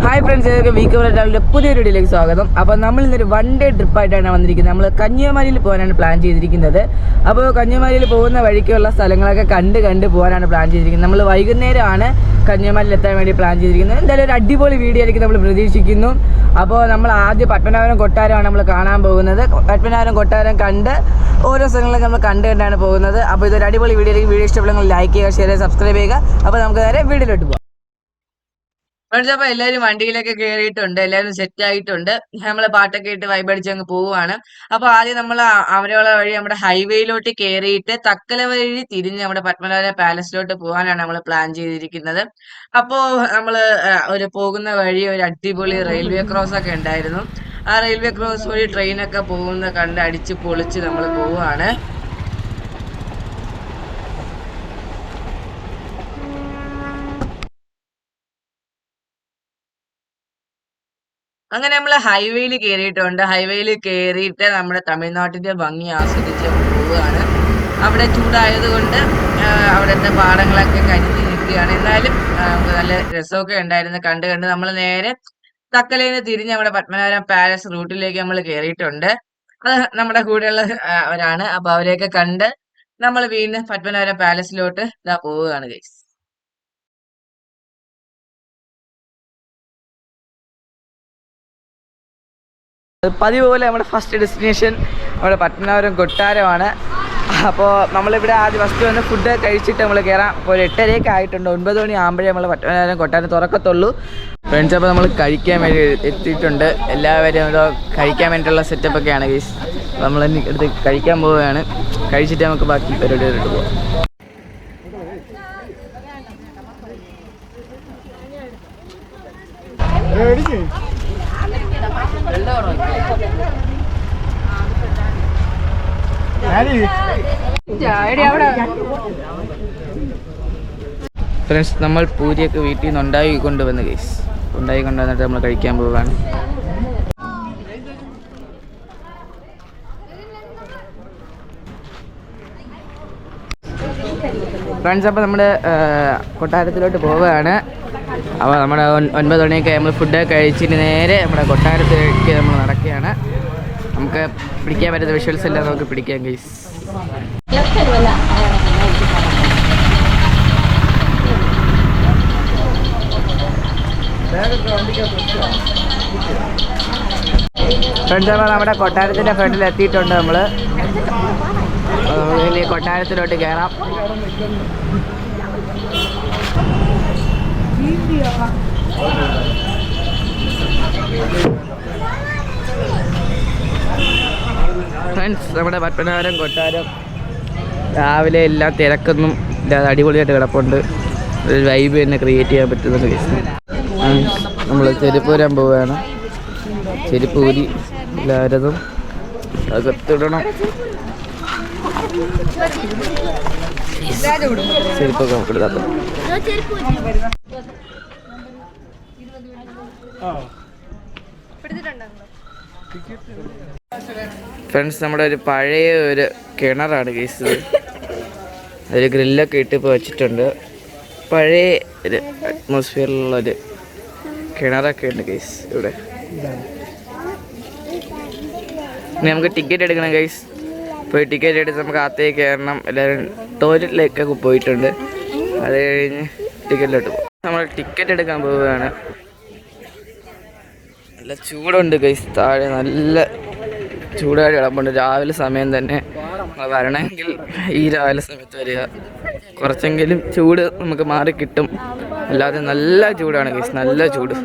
Hi friends, week ട്രാവലിൻ്റെ പുതിയൊരു വീഡിയോയിലേക്ക് സ്വാഗതം. അപ്പോൾ നമ്മൾ ഇന്നൊരു വൺ ഡേ ട്രിപ്പായിട്ടാണ് വന്നിരിക്കുന്നത്. നമ്മൾ കന്യാകുമാരിയിൽ പോകാനാണ് പ്ലാൻ ചെയ്തിരിക്കുന്നത്. അപ്പോൾ കന്യാകുമാരിയിൽ പോകുന്ന വഴിക്കുള്ള സ്ഥലങ്ങളൊക്കെ കണ്ട് പോകാനാണ് പ്ലാൻ ചെയ്തിരിക്കുന്നത്. നമ്മൾ വൈകുന്നേരമാണ് കന്യാകുമാരിയിൽ എത്താൻ വേണ്ടി പ്ലാൻ ചെയ്തിരിക്കുന്നത്. എന്തായാലും ഒരു അടിപൊളി വീഡിയോ ആയിരിക്കും നമ്മൾ പ്രതീക്ഷിക്കുന്നു. അപ്പോൾ നമ്മൾ ആദ്യം പത്മനാഭപുരം കൊട്ടാരമാണ് നമ്മൾ കാണാൻ പോകുന്നത്. പത്മനാഭപുരം കൊട്ടാരം കണ്ട് ഓരോ സ്ഥലങ്ങളൊക്കെ നമ്മൾ കണ്ടാണ് പോകുന്നത്. അപ്പോൾ ഇതൊരു അടിപൊളി വീഡിയോ ആയിരിക്കും. വീഡിയോ ഇഷ്ടപ്പെടുമെങ്കിൽ ലൈക്ക് ചെയ്യുക, ഷെയർ ചെയ്യുക, സബ്സ്ക്രൈബ് ചെയ്യുക. അപ്പോൾ നമുക്ക് നേരെ വീഡിയോയിലോട്ട് പോകാം. അപ്പോൾ എല്ലാവരും വണ്ടിയിലൊക്കെ കയറിയിട്ടുണ്ട്, എല്ലാവരും സെറ്റ് ആയിട്ടുണ്ട്. നമ്മൾ പാട്ടൊക്കെ ഇട്ട് വൈബടിച്ച് അങ്ങ് പോവുകയാണ്. അപ്പോൾ ആദ്യം നമ്മൾ അമരവള വഴി നമ്മുടെ ഹൈവേയിലോട്ട് കയറിയിട്ട് തക്കല വഴി തിരിഞ്ഞ് നമ്മുടെ പത്മനാഭ പാലസിലോട്ട് പോകാനാണ് നമ്മൾ പ്ലാൻ ചെയ്തിരിക്കുന്നത്. അപ്പോൾ നമ്മൾ ഒരു പോകുന്ന വഴി ഒരു അടിപൊളി റെയിൽവേ ക്രോസ് ഒക്കെ ഉണ്ടായിരുന്നു. ആ റെയിൽവേ ക്രോസ് വഴി ട്രെയിനൊക്കെ പോകുന്ന കണ്ട് അടിച്ച് പൊളിച്ച് നമ്മൾ പോവുകയാണ്. അങ്ങനെ നമ്മൾ ഹൈവേയിൽ കയറിയിട്ടുണ്ട്. ഹൈവേയിൽ കയറിയിട്ട് നമ്മുടെ തമിഴ്നാട്ടിന്റെ ഭംഗി ആസ്വദിച്ച് പോവുകയാണ്. അവിടെ ചൂടായത് കൊണ്ട് അവിടുത്തെ പാടങ്ങളൊക്കെ കരിഞ്ഞു നിൽക്കുകയാണ്. എന്നാലും നമുക്ക് നല്ല രസമൊക്കെ ഉണ്ടായിരുന്നു. കണ്ട് നമ്മൾ നേരെ തക്കലയിൽ നിന്ന് തിരിഞ്ഞ് നമ്മുടെ പത്മനാഭപുരം പാലസ് റൂട്ടിലേക്ക് നമ്മൾ കയറിയിട്ടുണ്ട്. അത് നമ്മുടെ കൂടെയുള്ള അവരാണ്. അപ്പൊ അവരെയൊക്കെ കണ്ട് നമ്മൾ വീണ്ടും പത്മനാഭപുരം പാലസിലോട്ട് ഇതാ പോവുകയാണ് ഗൈസ്. പതിവ് പോലെ നമ്മുടെ ഫസ്റ്റ് ഡെസ്റ്റിനേഷൻ നമ്മുടെ പത്മനാഭപുരം കൊട്ടാരമാണ്. അപ്പോൾ നമ്മളിവിടെ ആദ്യം ഫസ്റ്റ് വന്ന് ഫുഡ് കഴിച്ചിട്ട് നമ്മൾ കയറാം. അപ്പോൾ ഒരു 8:30 ആയിട്ടുണ്ട്. 9 മണി ആകുമ്പോഴേ നമ്മൾ പത്മനാഭപുരം കൊട്ടാരം തുറക്കത്തുള്ളൂ. ഫ്രണ്ട്സ്, അപ്പോൾ നമ്മൾ കഴിക്കാൻ വേണ്ടി എത്തിയിട്ടുണ്ട്. എല്ലാവരും കഴിക്കാൻ വേണ്ടിയിട്ടുള്ള സെറ്റപ്പൊക്കെയാണ് ഗൈസ്. നമ്മൾ എടുത്ത് കഴിക്കാൻ പോവുകയാണ്. കഴിച്ചിട്ട് നമുക്ക് ബാക്കി പരിപാടിയിലോട്ട് പോകാം. ഫ്രണ്ട്സ്, നമ്മൾ പൂരിയൊക്കെ വീട്ടിൽ നിന്ന് ഉണ്ടാക്കി കൊണ്ടുവന്ന് ഗൈസ്. ഉണ്ടാക്കി കൊണ്ടുവന്നിട്ട് നമ്മൾ കഴിക്കാൻ പോവുകയാണ്. ഫ്രണ്ട്സ്, അപ്പോൾ നമ്മുടെ കൊട്ടാരത്തിലോട്ട് പോവുകയാണ്. അപ്പോൾ നമ്മുടെ 9 മണിയൊക്കെ നമ്മൾ ഫുഡ് കഴിച്ചിട്ട് നേരെ നമ്മുടെ കൊട്ടാരത്തിലേക്ക് നമ്മൾ നടക്കുകയാണ്. നമുക്ക് പിടിക്കാൻ പറ്റുന്ന വിഷ്വൽസ് എല്ലാം നമുക്ക് പിടിക്കാം ഗൈസ്. ഫ്രണ്ട്സ്, അപ്പോൾ നമ്മുടെ കൊട്ടാരത്തിൻ്റെ ഫ്രണ്ടിൽ എത്തിയിട്ടുണ്ട്. നമ്മൾ ഇനി കൊട്ടാരത്തിലോട്ട് കയറാം. ഫ്രണ്ട്സ്, നമ്മുടെ പത്മനാഭപുരം കൊട്ടാരം രാവിലെ എല്ലാം തിരക്കൊന്നും ഇല്ലാതെ അടിപൊളിയായിട്ട് കിടപ്പുണ്ട്. ഒരു വൈബ് തന്നെ ക്രിയേറ്റ് ചെയ്യാൻ പറ്റുന്നുണ്ട് കേസ്. നമ്മൾ ചെരുപ്പ് വരാൻ പോവുകയാണ്. ചെരുപ്പ് ഊരി എല്ലാവരതും അകത്തിടണം. ചെരുപ്പൊക്കെ നമുക്ക് എടുക്കാം. ഫ്രണ്ട്സ്, നമ്മുടെ ഒരു പഴയ ഒരു കിണറാണ് കേസ്. ഒരു ഗ്രില്ലൊക്കെ ഇട്ട് ഇപ്പോൾ വെച്ചിട്ടുണ്ട്. പഴയ ഒരു അറ്റ്മോസ്ഫിയറിലുള്ളൊരു കിണറൊക്കെ ഉണ്ട് ഗൈസ് ഇവിടെ. ഇനി നമുക്ക് ടിക്കറ്റ് എടുക്കണം ഗൈസ്. പോയി ടിക്കറ്റ് എടുത്ത് നമുക്ക് അകത്തേക്ക് കയറണം. എല്ലാവരും ടോയ്ലറ്റിലേക്കൊക്കെ പോയിട്ടുണ്ട്. അത് കഴിഞ്ഞ് ടിക്കറ്റിലോട്ട് പോകും. നമ്മൾ ടിക്കറ്റ് എടുക്കാൻ പോവുകയാണ്. നല്ല ചൂടുണ്ട് ഗൈസ്. താഴെ നല്ല ചൂടായിട്ട് കിടപ്പുണ്ട്. രാവിലെ സമയം തന്നെ വരണമെങ്കിൽ ഈ രാവിലെ സമയത്ത് വരിക. കുറച്ചെങ്കിലും ചൂട് നമുക്ക് മാറി കിട്ടും. അല്ലാതെ നല്ല ചൂടാണ് ഗൈസ്, നല്ല ചൂട്.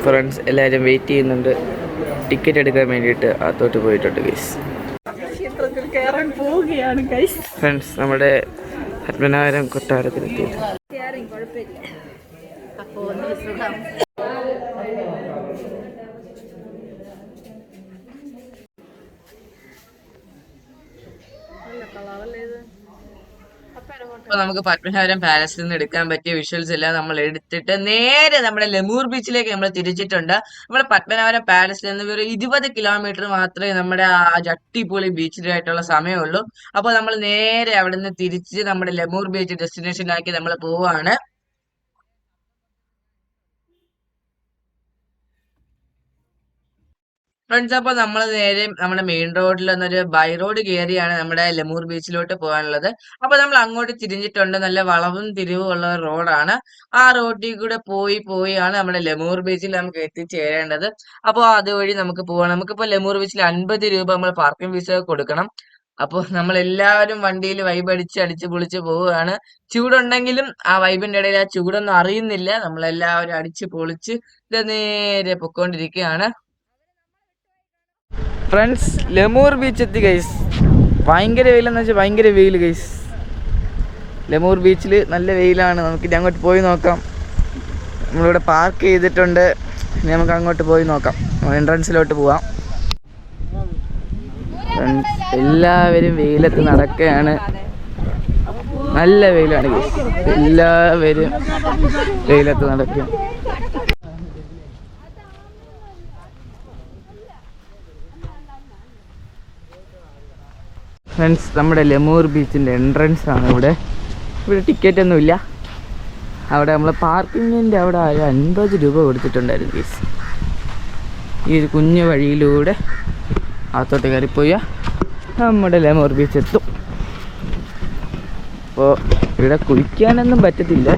ഫ്രണ്ട്സ്, എല്ലാവരും വെയിറ്റ് ചെയ്യുന്നുണ്ട് ടിക്കറ്റ് എടുക്കാൻ വേണ്ടിയിട്ട്. അകത്തോട്ട് പോയിട്ടുണ്ട് ഗൈസ്. ഫ്രണ്ട്സ്, നമ്മുടെ പത്മനാഭപുരം കൊട്ടാരത്തിലെത്തി. അപ്പൊ നമുക്ക് പത്മനാഭപുരം പാലസിൽ നിന്ന് എടുക്കാൻ പറ്റിയ വിഷ്വൽസ് എല്ലാം നമ്മൾ എടുത്തിട്ട് നേരെ നമ്മുടെ ലെമൂർ ബീച്ചിലേക്ക് നമ്മൾ തിരിച്ചിട്ടുണ്ട്. നമ്മുടെ പത്മനാഭപുരം പാലസിൽ നിന്ന് ഒരു 20 കിലോമീറ്റർ മാത്രമേ നമ്മുടെ ആ അടിപൊളി ബീച്ചിലായിട്ടുള്ള സമയമുള്ളൂ. അപ്പൊ നമ്മൾ നേരെ അവിടെ നിന്ന് തിരിച്ച് നമ്മുടെ ലെമൂർ ബീച്ച് ഡെസ്റ്റിനേഷനിലാക്കി നമ്മൾ പോവാണ്. ഫ്രണ്ട്സ്, അപ്പൊ നമ്മൾ നേരെ നമ്മുടെ മെയിൻ റോഡിൽ നിന്നൊരു ബൈ റോഡ് കയറിയാണ് നമ്മുടെ ലെമൂർ ബീച്ചിലോട്ട് പോകാനുള്ളത്. അപ്പൊ നമ്മൾ അങ്ങോട്ട് തിരിഞ്ഞിട്ടുണ്ട്. നല്ല വളവും തിരിവും ഉള്ള റോഡാണ്. ആ റോഡിൽ കൂടെ പോയാണ് നമ്മുടെ ലെമൂർ ബീച്ചിൽ നമുക്ക് എത്തിച്ചേരേണ്ടത്. അപ്പോൾ അതുവഴി നമുക്ക് പോവാം. നമുക്കിപ്പോ ലെമൂർ ബീച്ചിൽ 50 രൂപ നമ്മൾ പാർക്കിംഗ് ഫീസ് കൊടുക്കണം. അപ്പോൾ നമ്മൾ എല്ലാവരും വണ്ടിയിൽ വൈബ് അടിച്ച് പൊളിച്ച് പോവുകയാണ്. ചൂടുണ്ടെങ്കിലും ആ വൈബിന്റെ ഇടയിൽ ആ ചൂടൊന്നും അറിയുന്നില്ല. നമ്മളെല്ലാവരും അടിച്ച് പൊളിച്ച് നേരെ പൊക്കോണ്ടിരിക്കുകയാണ്. ഫ്രണ്ട്സ്, ലെമൂർ ബീച്ച് എത്തി ഗൈസ്. ഭയങ്കര വെയിലെന്ന് വെച്ചാൽ ഭയങ്കര വെയിൽ ഗൈസ്. ലെമൂർ ബീച്ചിൽ നല്ല വെയിലാണ്. നമുക്കിനി അങ്ങോട്ട് പോയി നോക്കാം. നമ്മളിവിടെ പാർക്ക് ചെയ്തിട്ടുണ്ട്. ഇനി നമുക്ക് അങ്ങോട്ട് പോയി നോക്കാം. എൻട്രൻസിലോട്ട് പോവാം. ഫ്രണ്ട്സ്, എല്ലാവരും വെയിലത്ത് നടക്കുകയാണ്. നല്ല വെയിലാണ് ഗൈസ്. എല്ലാവരും വെയിലത്ത് നടക്കുക. ഫ്രണ്ട്സ്, നമ്മുടെ ലെമൂർ ബീച്ചിൻ്റെ എൻട്രൻസ് ആണ് ഇവിടെ ടിക്കറ്റ് ഒന്നുമില്ല. അവിടെ നമ്മൾ പാർക്കിങ്ങിൻ്റെ അവിടെ 50 രൂപ കൊടുത്തിട്ടുണ്ടായിരുന്നു ഗൈസ്. ഈ ഒരു കുഞ്ഞു വഴിയിലൂടെ അകത്തോട്ട് കയറിപ്പോയാൽ നമ്മുടെ ലെമൂർ ബീച്ച് എത്തും. അപ്പോൾ ഇവിടെ കുളിക്കാനൊന്നും പറ്റത്തില്ല.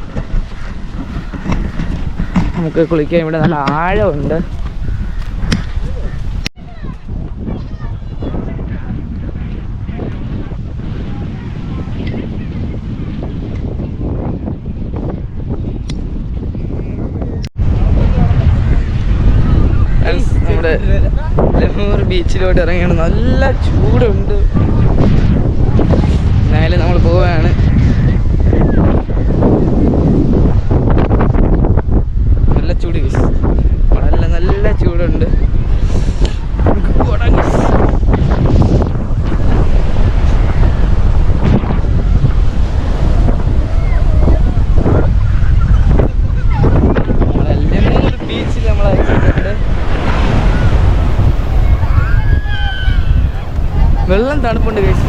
നമുക്ക് കുളിക്കാൻ ഇവിടെ നല്ല ആഴമുണ്ട്. നമ്മുടെ ലെമൂർ ബീച്ചിലോട്ട് ഇറങ്ങിയാണ്. നല്ല ചൂടുണ്ട്. എന്നാലും നമ്മൾ പോവുകയാണ്. നല്ല ചൂട് ഗൈസ്. നല്ല ചൂടുണ്ട്. ബീച്ചിൽ നമ്മൾ ഇറങ്ങിയിട്ടുണ്ട്. വെള്ളം തണുപ്പുണ്ട് ഗൈസ്.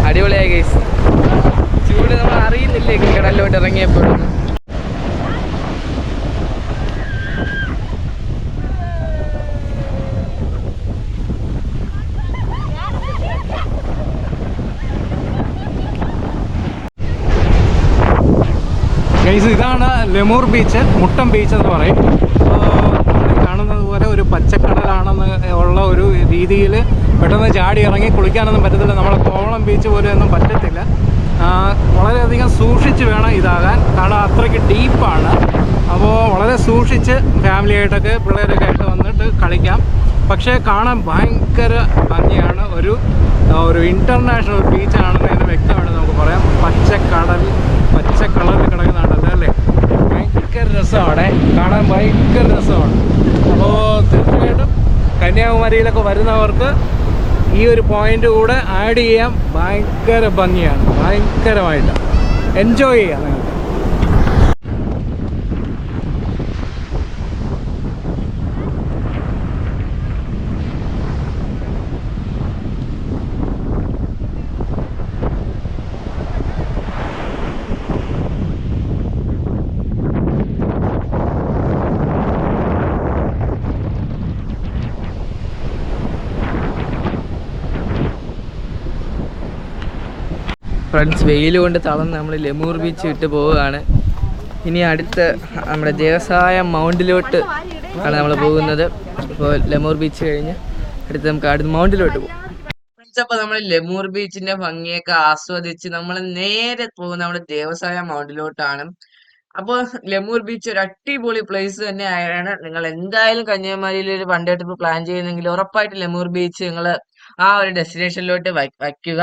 അടിപൊളിയായി ഗൈസ്. ചൂട് നമ്മൾ അറിയുന്നില്ലേ കടലിലോട്ട് ഇറങ്ങിയപ്പോഴും. ഗൈസ്, ഇതാണ് ലെമൂർ ബീച്ച്, മുട്ടം ബീച്ച് എന്ന് പറയും. കാണുന്നത് പോലെ ഒരു പച്ചക്കടലാണെന്ന് ഉള്ള ഒരു രീതിയിൽ പെട്ടെന്ന് ചാടി ഇറങ്ങി കുളിക്കാനൊന്നും പറ്റത്തില്ല. നമ്മളെ കോവളം ബീച്ച് പോലെ ഒന്നും പറ്റത്തില്ല. വളരെയധികം സൂക്ഷിച്ച് വേണം ഇതാകാൻ. കാരണം അത്രയ്ക്ക് ഡീപ്പാണ്. അപ്പോൾ വളരെ സൂക്ഷിച്ച് ഫാമിലിയായിട്ടൊക്കെ പിള്ളേരൊക്കെ ആയിട്ട് വന്നിട്ട് കളിക്കാം. പക്ഷേ കാണാൻ ഭയങ്കര ഭംഗിയാണ്. ഒരു ഇൻ്റർനാഷണൽ ബീച്ചാണെന്ന് തന്നെ വ്യക്തമായിട്ട് നമുക്ക് പറയാം. പച്ച കളറിൽ കിടക്കുന്നുണ്ടല്ലോ അല്ലേ. രസമാണ്, കാണാൻ ഭയങ്കര രസമാണ്. അപ്പോൾ തീർച്ചയായിട്ടും കന്യാകുമാരിയിലൊക്കെ വരുന്നവർക്ക് ഈ ഒരു പോയിന്റ് കൂടെ ആഡ് ചെയ്യാം. ഭയങ്കര ഭംഗിയാണ്, ഭയങ്കരമായിട്ട് എൻജോയ് ചെയ്യാം നിങ്ങൾക്ക്. ഫ്രണ്ട്സ്, വെയിൽ കൊണ്ട് തളർന്ന് നമ്മൾ ലെമൂർ ബീച്ച് വിട്ട് പോവുകയാണ്. ഇനി അടുത്ത നമ്മുടെ ദേവസായം മൗണ്ടിലോട്ട് ആണ് നമ്മൾ പോകുന്നത്. ഇപ്പോൾ ലെമൂർ ബീച്ച് കഴിഞ്ഞ് നമുക്ക് അടുത്ത മൗണ്ടിലോട്ട് പോകും. ഫ്രണ്ട്സ്, അപ്പോൾ നമ്മൾ ലെമൂർ ബീച്ചിന്റെ ഭംഗിയൊക്കെ ആസ്വദിച്ച് നമ്മൾ നേരെ പോകുന്ന നമ്മുടെ ദേവസായം മൗണ്ടിലോട്ടാണ്. അപ്പോൾ ലെമൂർ ബീച്ച് ഒരു അടിപൊളി പ്ലേസ് തന്നെ ആയാണ്. നിങ്ങൾ എന്തായാലും കന്യാകുമാരിയിൽ ഒരു വൺ ഡേ ട്രിപ്പ് പ്ലാൻ ചെയ്യുന്നെങ്കിൽ ഉറപ്പായിട്ട് ലെമൂർ ബീച്ച് നിങ്ങൾ ആ ഒരു ഡെസ്റ്റിനേഷനിലോട്ട് വയ്ക്കുക.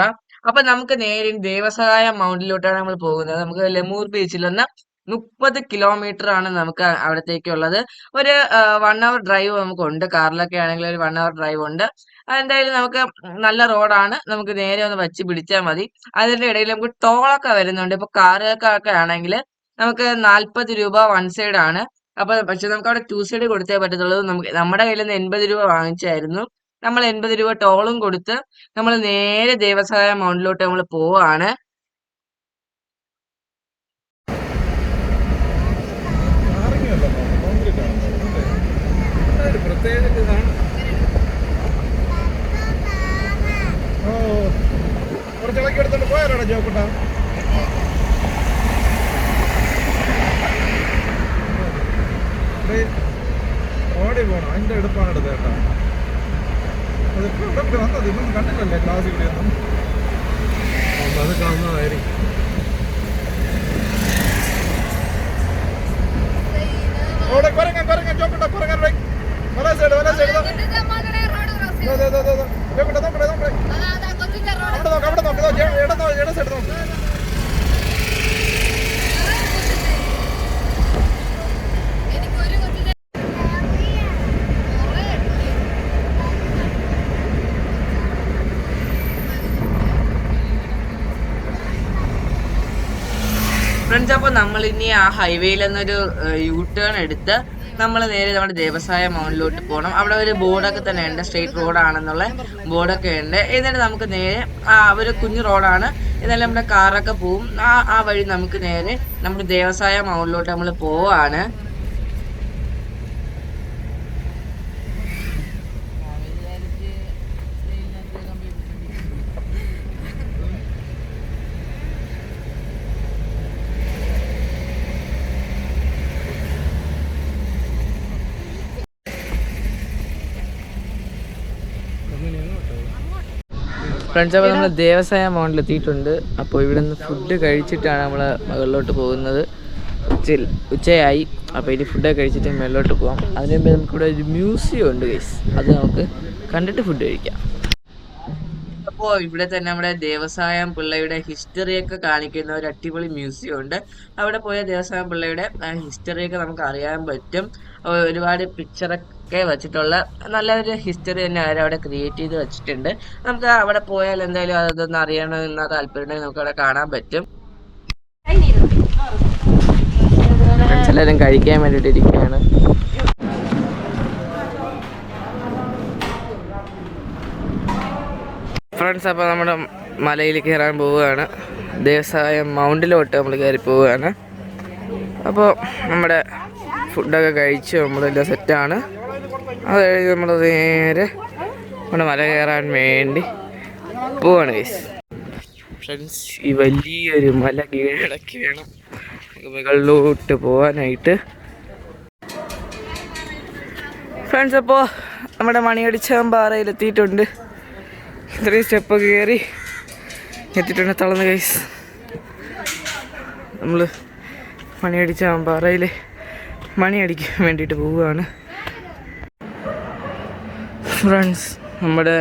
അപ്പൊ നമുക്ക് നേരെ ദേവസഹായ മൗണ്ടിലോട്ടാണ് നമ്മൾ പോകുന്നത്. നമുക്ക് ലെമൂർ ബീച്ചിൽ നിന്ന് 30 കിലോമീറ്റർ ആണ് നമുക്ക് അവിടത്തേക്കുള്ളത്. ഒരു 1 hour ഡ്രൈവ് നമുക്കുണ്ട്. കാറിലൊക്കെ ആണെങ്കിൽ ഒരു 1 hour ഡ്രൈവ് ഉണ്ട്. എന്തായാലും നമുക്ക് നല്ല റോഡാണ്, നമുക്ക് നേരെ ഒന്ന് വച്ച് പിടിച്ചാൽ മതി. അതിന്റെ ഇടയിൽ നമുക്ക് ടോളൊക്കെ വരുന്നുണ്ട്. ഇപ്പൊ കാറുകൾക്കൊക്കെ ആണെങ്കിൽ നമുക്ക് 40 രൂപ വൺ സൈഡ് ആണ്. അപ്പൊ പക്ഷെ നമുക്ക് അവിടെ 2 സൈഡ് കൊടുത്തേ പറ്റത്തുള്ളൂ. നമ്മുടെ കയ്യിൽ നിന്ന് 80 രൂപ വാങ്ങിച്ചായിരുന്നു. നമ്മൾ 80 രൂപ ടോളും കൊടുത്ത് നമ്മൾ നേരെ ദേവസഹായ മൗണ്ടിലോട്ട് നമ്മൾ പോവാണ്. ഓടി പോണം, അതിന്റെ എടുപ്പാണ് എടുത്തത് കേട്ടോ. വന്നത് ഇതൊന്നും കണ്ടില്ലല്ലേ ക്ലാസ് കൂടിയൊന്നും. അത് കാണുന്നതായിരിക്കും. അവിടെ കുരങ്ങൻ കുരങ്ങൻ ചോക്കട്ടെ, കുരങ്ങൻ വല സൈഡ് വല സൈഡ് ചോക്കട്ടെ നോക്കട്ടെ നോക്കട്ടെ അവിടെ നോക്ക് ഇട സൈഡ് നോക്ക്. ഫ്രണ്ട്സ്, അപ്പോൾ നമ്മൾ ഇനി ആ ഹൈവേയിൽ നിന്നൊരു യൂ ടേൺ എടുത്ത് നമ്മൾ നേരെ നമ്മുടെ ദേവസായ മൗണ്ടിലോട്ട് പോകണം. അവിടെ ഒരു ബോർഡൊക്കെ തന്നെ ഉണ്ട്, സ്ട്രെയിറ്റ് റോഡാണെന്നുള്ള ബോർഡൊക്കെ ഉണ്ട്. എന്നിട്ട് നമുക്ക് നേരെ ഒരു കുഞ്ഞു റോഡാണ്, എന്നാലും നമ്മുടെ കാറൊക്കെ പോവും. ആ വഴി നമുക്ക് നേരെ നമ്മുടെ ദേവസായ മൗണ്ടിലോട്ട് നമ്മൾ പോവാണ്. ഫ്രണ്ട്സ്, അപ്പോൾ നമ്മൾ ദേവസായ മൗണ്ടിൽ എത്തിയിട്ടുണ്ട്. അപ്പോൾ ഇവിടെ നിന്ന് ഫുഡ് കഴിച്ചിട്ടാണ് നമ്മൾ മുകളിലോട്ട് പോകുന്നത്. ഉച്ചയായി. അപ്പോൾ ഇനി ഫുഡൊക്കെ കഴിച്ചിട്ട് മുകളിലോട്ട് പോകാം. അതിന് മുമ്പ് നമുക്കിവിടെ ഒരു മ്യൂസിയം ഉണ്ട് ഗൈസ്, അത് നമുക്ക് കണ്ടിട്ട് ഫുഡ് കഴിക്കാം. അപ്പോൾ ഇവിടെ തന്നെ നമ്മുടെ ദേവസായം പിള്ളയുടെ ഹിസ്റ്ററിയൊക്കെ കാണിക്കുന്ന ഒരു അടിപൊളി മ്യൂസിയം ഉണ്ട്. അവിടെ പോയ ദേവസായം പിള്ളയുടെ ഹിസ്റ്ററിയൊക്കെ നമുക്ക് അറിയാൻ പറ്റും. ഒരുപാട് പിക്ചറൊക്കെ വെച്ചിട്ടുള്ള നല്ലൊരു ഹിസ്റ്ററി തന്നെ അവിടെ ക്രിയേറ്റ് ചെയ്ത് വെച്ചിട്ടുണ്ട്. നമുക്ക് അവിടെ പോയാൽ എന്തായാലും അതൊന്ന് അറിയണമെന്ന താല്പര്യം നമുക്ക് അവിടെ കാണാൻ പറ്റും. എല്ലാവരും കഴിക്കാൻ വേണ്ടിയിട്ട് ഇരിക്കുകയാണ്. ഫ്രണ്ട്സ്, അപ്പോൾ നമ്മുടെ മലയിൽ കയറാൻ പോവുകയാണ്. ദേവസായം മൗണ്ടിലോട്ട് നമ്മൾ കയറി പോവുകയാണ്. അപ്പോൾ നമ്മുടെ ഫുഡൊക്കെ കഴിച്ച് നമ്മളെല്ലാം സെറ്റാണ്. അത് കഴിഞ്ഞ് നമ്മൾ നേരെ നമ്മുടെ മല കയറാൻ വേണ്ടി പോവാണ് ഗൈസ്. ഫ്രണ്ട്സ്, ഈ വലിയൊരു മല കീഴടക്കി വേണം മുകളിലോട്ട് പോകാനായിട്ട്. ഫ്രണ്ട്സ്, അപ്പോൾ നമ്മുടെ മണിയടിച്ചാമ്പാറയിലെത്തിയിട്ടുണ്ട്. ഇത്രയും സ്റ്റെപ്പ് കയറി എത്തിയിട്ടുണ്ട്. തളർന്ന് ഗൈസ്, നമ്മൾ മണിയടിച്ചാമ്പാറയിൽ മണിയടിക്കാൻ വേണ്ടിയിട്ട് പോവുകയാണ്. ഫ്രണ്ട്സ്, നമ്മുടെ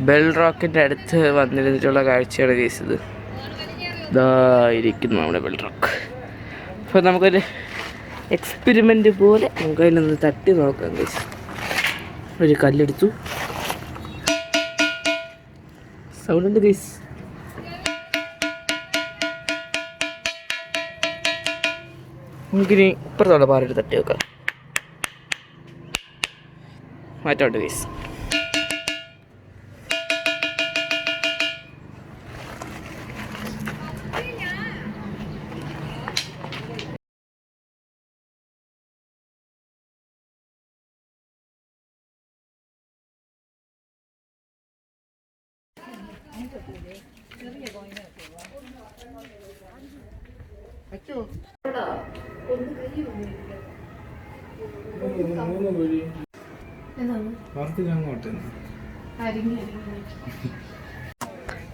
ബെൽ റോക്കിൻ്റെ അടുത്ത് വന്നിരുന്നിട്ടുള്ള കാഴ്ചയാണ് ഗൈസ് ഇത്. ഇതായിരിക്കുന്നു നമ്മുടെ ബെൽ റോക്ക്. അപ്പോൾ നമുക്കൊരു എക്സ്പെരിമെൻ്റ് പോലെ നമുക്ക് അതിനൊന്ന് തട്ടി നോക്കാം ഗൈസ്. ഒരു കല്ലെടുത്തു, സൗണ്ട് ഉണ്ട് ഗൈസ്. നമുക്കിനി ഇപ്പുറത്തോടെ പാറയിട്ട് തട്ടി വെക്കാം. മാറ്റോട്ട് ഗൈസ്.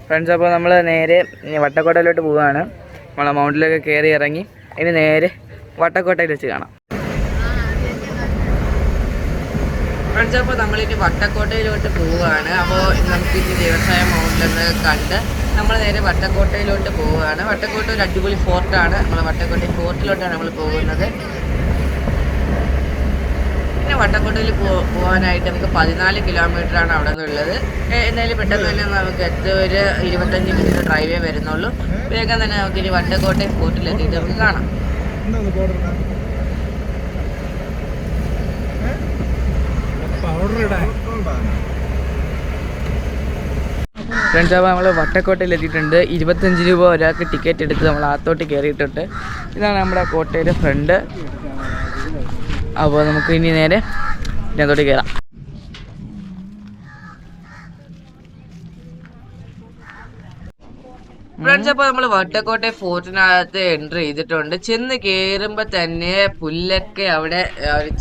ഫ്രണ്ട്സ്, അപ്പോൾ നമ്മൾ നേരെ വട്ടക്കോട്ടയിലോട്ട് പോവുകയാണ്. നമ്മളെ മൗണ്ടിലൊക്കെ കയറി ഇറങ്ങി ഇനി നേരെ വട്ടക്കോട്ടയിൽ വെച്ച് കാണാം. ഫ്രണ്ട്സ്, അപ്പോൾ നമ്മളിനി വട്ടക്കോട്ടയിലോട്ട് പോവുകയാണ്. അപ്പോൾ നമുക്ക് ഇനി വ്യവസായ മൗണ്ടിലൊന്ന് കണ്ട് നമ്മൾ നേരെ വട്ടക്കോട്ടയിലോട്ട് പോവുകയാണ്. വട്ടക്കോട്ട ഒരു അടിപൊളി ഫോർട്ടാണ്. നമ്മൾ വട്ടക്കോട്ട ഫോർട്ടിലോട്ടാണ് നമ്മൾ പോകുന്നത്. പിന്നെ വട്ടക്കോട്ടയിൽ പോകാനായിട്ട് നമുക്ക് 14 കിലോമീറ്ററാണ് അവിടെ നിന്നുള്ളത്. എന്തായാലും പെട്ടെന്ന് തന്നെ നമുക്ക് ഒരു 25 മിനിറ്റ് ഡ്രൈവേ വരുന്നുള്ളൂ. വേഗം തന്നെ നമുക്ക് ഇനി വട്ടക്കോട്ട ഫോർട്ടിലെത്തിയിട്ട് നമുക്ക് കാണാം. ഫ്രണ്ട്സ്, അപ്പോൾ നമ്മൾ വട്ടക്കോട്ടയിൽ എത്തിയിട്ടുണ്ട്. 25 രൂപ ഒരാൾക്ക് ടിക്കറ്റ് എടുത്ത് നമ്മൾ അകത്തോട്ട് കയറിയിട്ടുണ്ട്. ഇതാണ് നമ്മുടെ കോട്ടയുടെ ഫ്രണ്ട്. അപ്പോൾ നമുക്ക് ഇനി നേരെ ഇതിനകത്തോട്ട് കയറാം. ഫ്രണ്ട്സ്, അപ്പോൾ നമ്മൾ വട്ടക്കോട്ട ഫോർട്ടിനകത്ത് എൻട്രി ചെയ്തിട്ടുണ്ട്. ചെന്ന് കയറുമ്പോൾ തന്നെ പുല്ലൊക്കെ അവിടെ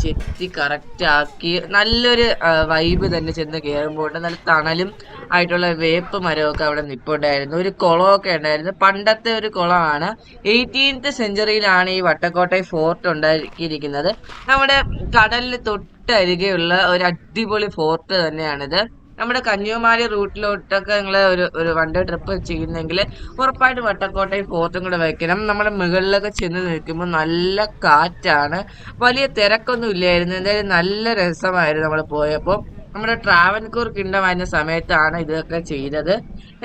ചെത്തി കറക്റ്റ് ആക്കി നല്ലൊരു വൈബ് തന്നെ ചെന്ന് കയറുമ്പോൾ ഉണ്ട്. നല്ല തണലും ആയിട്ടുള്ള വേപ്പ് മരമൊക്കെ അവിടെ നിൽപ്പുണ്ടായിരുന്നു. ഒരു കുളമൊക്കെ ഉണ്ടായിരുന്നു. പണ്ടത്തെ ഒരു കുളമാണ്. 18th സെഞ്ചുറിയിലാണ് ഈ വട്ടക്കോട്ട ഫോർട്ട് ഉണ്ടാക്കിയിരിക്കുന്നത്. നമ്മുടെ കടലിന് തൊട്ടരികെയുള്ള ഒരു അടിപൊളി ഫോർട്ട് തന്നെയാണിത്. നമ്മുടെ കന്യാകുമാരി റൂട്ടിലോട്ടൊക്കെ നിങ്ങൾ ഒരു വൺ ഡേ ട്രിപ്പ് ചെയ്യുന്നെങ്കിൽ ഉറപ്പായിട്ട് വട്ടക്കോട്ട ഫോർട്ടും കൂടെ വയ്ക്കണം. നമ്മുടെ മുകളിലൊക്കെ ചെന്ന് നിൽക്കുമ്പോൾ നല്ല കാറ്റാണ്. വലിയ തിരക്കൊന്നും ഇല്ലായിരുന്നു. എന്തായാലും നല്ല രസമായിരുന്നു നമ്മൾ പോയപ്പോൾ. നമ്മുടെ ട്രാവൻകൂർ കിങ്ഡം ആയിരുന്ന സമയത്താണ് ഇതൊക്കെ ചെയ്തത്.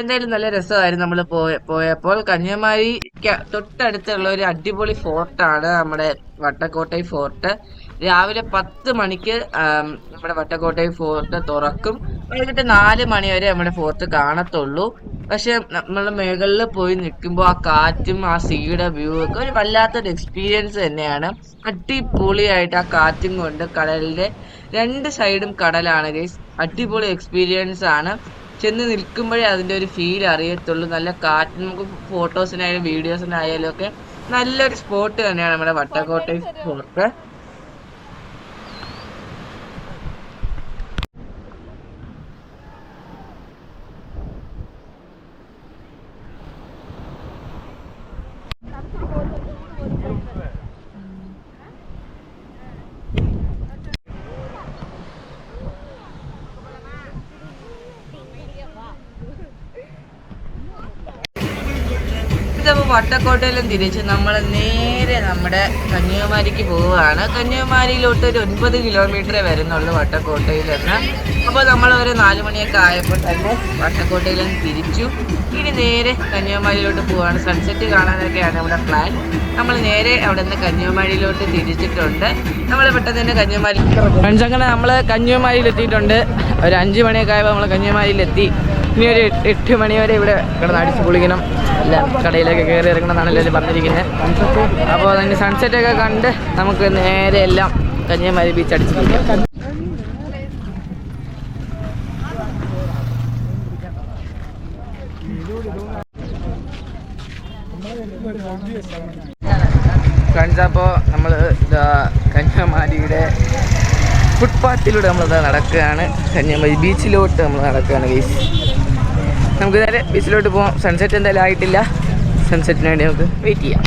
എന്തായാലും നല്ല രസമായിരുന്നു നമ്മൾ പോയപ്പോൾ. കന്യാകുമാരി തൊട്ടടുത്തുള്ള ഒരു അടിപൊളി ഫോർട്ടാണ് നമ്മുടെ വട്ടക്കോട്ട ഫോർട്ട്. രാവിലെ 10 മണിക്ക് നമ്മുടെ വട്ടക്കോട്ട ഫോർട്ട് തുറക്കും. വൈകിട്ട് 4 മണി വരെ നമ്മുടെ ഫോർട്ട് കാണത്തുള്ളൂ. പക്ഷെ നമ്മൾ മുകളിൽ പോയി നിൽക്കുമ്പോൾ ആ കാറ്റും ആ സീയുടെ വ്യൂ ഒക്കെ ഒരു വല്ലാത്തൊരു എക്സ്പീരിയൻസ് തന്നെയാണ്. അടിപൊളിയായിട്ട് ആ കാറ്റും കൊണ്ട് കടലിൻ്റെ 2 സൈഡും കടലാണ് ഗൈസ്. അടിപൊളി എക്സ്പീരിയൻസ് ആണ്. ചെന്ന് നിൽക്കുമ്പോഴേ അതിൻ്റെ ഒരു ഫീൽ അറിയത്തുള്ളൂ. നല്ല കാറ്റ്, നമുക്ക് ഫോട്ടോസിനായാലും വീഡിയോസിനായാലും ഒക്കെ നല്ലൊരു സ്പോട്ട് തന്നെയാണ് നമ്മുടെ വട്ടക്കോട്ട ഫോർട്ട്. ഇതപ്പോൾ വട്ടക്കോട്ടയിലും തിരിച്ച് നമ്മൾ നേരെ നമ്മുടെ കന്യാകുമാരിക്ക് പോവുകയാണ്. കന്യാകുമാരിയിലോട്ട് ഒരു 9 കിലോമീറ്ററേ വരുന്നുള്ളൂ വട്ടക്കോട്ടയിൽ നിന്ന്. അപ്പോൾ നമ്മൾ ഒരു 4 മണിയൊക്കെ ആയപ്പോൾ തന്നെ വട്ടക്കോട്ടയിൽ നിന്ന് തിരിച്ചു. ഇനി നേരെ കന്യാകുമാരിയിലോട്ട് പോവുകയാണ്. സൺസെറ്റ് കാണാനൊക്കെയാണ് നമ്മുടെ പ്ലാൻ. നമ്മൾ നേരെ അവിടെ നിന്ന് കന്യാകുമാരിയിലോട്ട് തിരിച്ചിട്ടുണ്ട്. നമ്മൾ പെട്ടെന്ന് തന്നെ കന്യാകുമാരി ഫ്രണ്ട്സ്, അങ്ങനെ നമ്മൾ കന്യാകുമാരിയിലെത്തിയിട്ടുണ്ട്. ഒരു 5 മണിയൊക്കെ ആയപ്പോൾ നമ്മൾ കന്യാകുമാരിയിലെത്തി. ഇനി ഒരു 8 മണി വരെ ഇവിടെ കിടന്ന് അടിച്ച് പൊളിക്കണം. അല്ല, കടയിലൊക്കെ കയറി ഇറങ്ങണമെന്നാണ് എല്ലാവരും പറഞ്ഞിരിക്കുന്നത്. അപ്പോൾ അതിന് സൺസെറ്റൊക്കെ കണ്ട് നമുക്ക് നേരെ എല്ലാം കന്യാകുമാരി ബീച്ച് അടിച്ച് പൊളിക്കാം. ഫ്രണ്ട്സ്, അപ്പോൾ നമ്മൾ കന്യാകുമാരിയുടെ ഫുട്പാത്തിലൂടെ നമ്മളിത് നടക്കുകയാണ്. കന്യാകുമാരി ബീച്ചിലോട്ട് നമ്മൾ നടക്കുകയാണ് ഗൈസ്. നമുക്ക് നേരെ ബീച്ചിലോട്ട് പോകാം. സൺസെറ്റ് എന്തായാലും ആയിട്ടില്ല. സൺസെറ്റിന് വേണ്ടി നമുക്ക് വെയിറ്റ് ചെയ്യാം.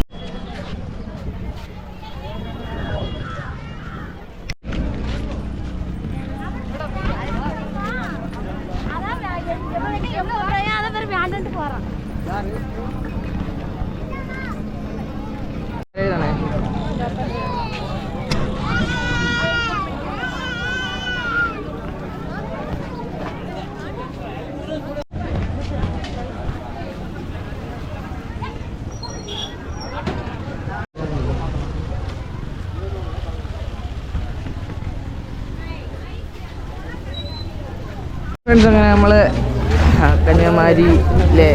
ഫ്രണ്ട്സ്, അങ്ങനെ നമ്മൾ കന്യാകുമാരിയിലെ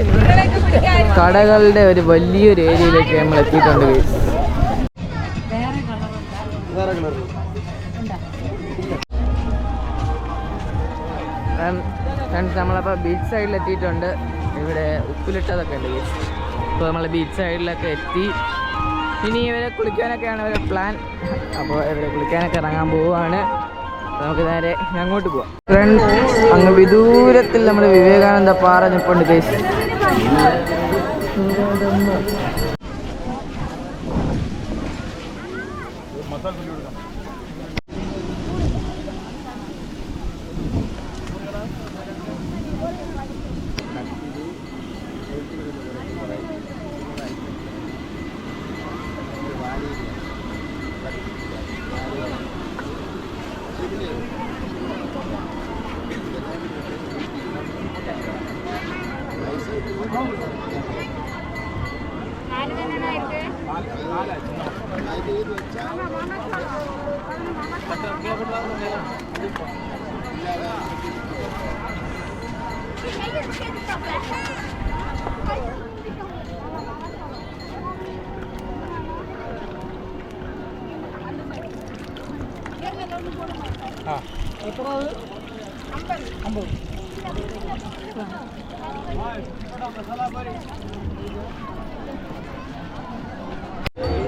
കടകളുടെ ഒരു വലിയൊരു ഏരിയയിലേക്ക് നമ്മൾ എത്തിയിട്ടുണ്ട്. ഫ്രണ്ട്സ്, നമ്മളപ്പോൾ ബീച്ച് സൈഡിൽ എത്തിയിട്ടുണ്ട്. ഇവിടെ ഉപ്പിലിട്ടതൊക്കെ ഉണ്ട്. അപ്പോൾ നമ്മൾ ബീച്ച് സൈഡിലൊക്കെ എത്തി. ഇനി ഇവരെ കുളിക്കാനൊക്കെയാണ് ഇവരെ പ്ലാൻ. അപ്പോൾ ഇവരെ കുളിക്കാനൊക്കെ ഇറങ്ങാൻ പോവുകയാണ്. നമുക്ക് നേരെ അങ്ങോട്ട് പോവാം. ഫ്രണ്ട്സ്, അങ്ങ് വിദൂരത്തിൽ നമ്മൾ വിവേകാനന്ദ പാറ നിൽപ്പുണ്ട് ഗൈസ്.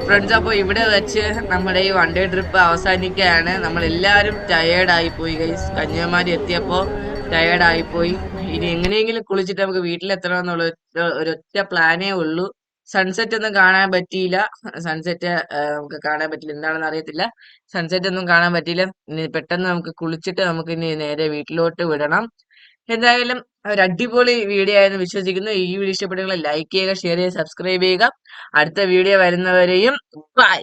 ഫ്രണ്ട്സ്, അപ്പോൾ ഇവിടെ വെച്ച് നമ്മുടെ ഈ 1 ഡേ ട്രിപ്പ് അവസാനിക്കുകയാണ്. നമ്മളെല്ലാവരും ടയേർഡായിപ്പോയി ഗൈസ്. കന്യാകുമാരി എത്തിയപ്പോൾ ടയേർഡായിപ്പോയി. ഇനി എങ്ങനെയെങ്കിലും കുളിച്ചിട്ട് നമുക്ക് വീട്ടിലെത്തണം എന്നുള്ള ഒരൊറ്റ പ്ലാനേ ഉള്ളൂ. സൺസെറ്റ് ഒന്നും കാണാൻ പറ്റിയില്ല. സൺസെറ്റ് നമുക്ക് കാണാൻ പറ്റില്ല, എന്താണെന്ന് അറിയത്തില്ല. സൺസെറ്റ് ഒന്നും കാണാൻ പറ്റിയില്ല. ഇനി പെട്ടെന്ന് നമുക്ക് കുളിച്ചിട്ട് നമുക്ക് ഇനി നേരെ വീട്ടിലോട്ട് വിടണം. എന്തായാലും ഒരു അടിപൊളി വീഡിയോ ആയെന്ന് വിശ്വസിക്കുന്നു. ഈ വീഡിയോ ഇഷ്ടപ്പെട്ടെങ്കിൽ ലൈക്ക് ചെയ്യുക, ഷെയർ ചെയ്യുക, സബ്സ്ക്രൈബ് ചെയ്യുക. അടുത്ത വീഡിയോ വരുന്നവരെയും ബൈ.